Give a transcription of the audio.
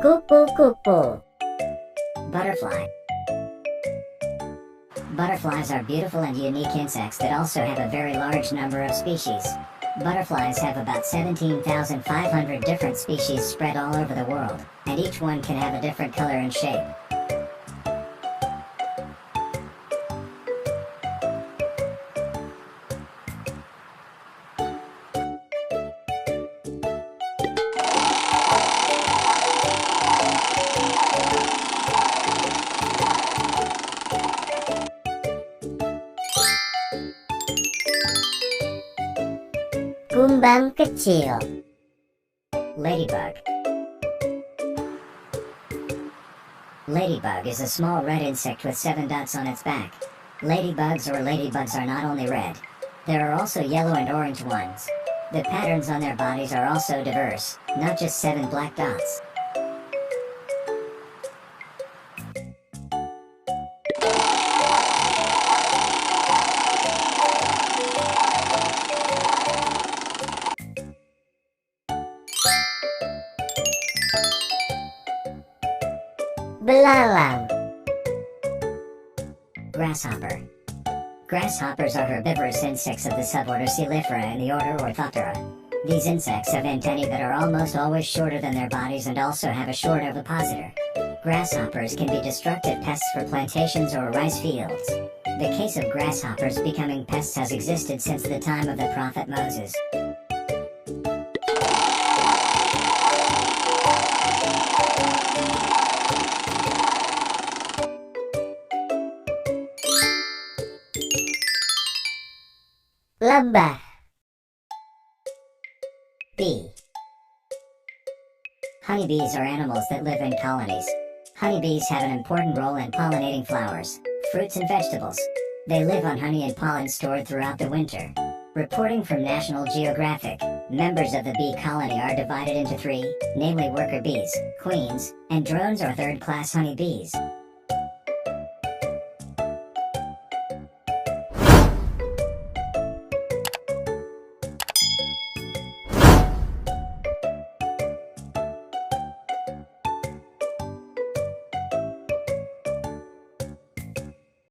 Kupu-kupu. Butterfly. Butterflies are beautiful and unique insects that also have a very large number of species. Butterflies have about 17,500 different species spread all over the world, and each one can have a different color and shape. Kumbang kecil. Ladybug. Ladybug is a small red insect with 7 dots on its back. Ladybugs are not only red. There are also yellow and orange ones. The patterns on their bodies are also diverse, not just 7 black dots. Belalang. Grasshopper. Grasshoppers are herbivorous insects of the suborder Coelifera in the order Orthoptera. These insects have antennae that are almost always shorter than their bodies and also have a short ovipositor. Grasshoppers can be destructive pests for plantations or rice fields. The case of grasshoppers becoming pests has existed since the time of the prophet Moses. Lebah. Bee. Honeybees are animals that live in colonies. Honeybees have an important role in pollinating flowers, fruits and vegetables. They live on honey and pollen stored throughout the winter. Reporting from National Geographic, members of the bee colony are divided into 3, namely worker bees, queens, and drones or third-class honeybees.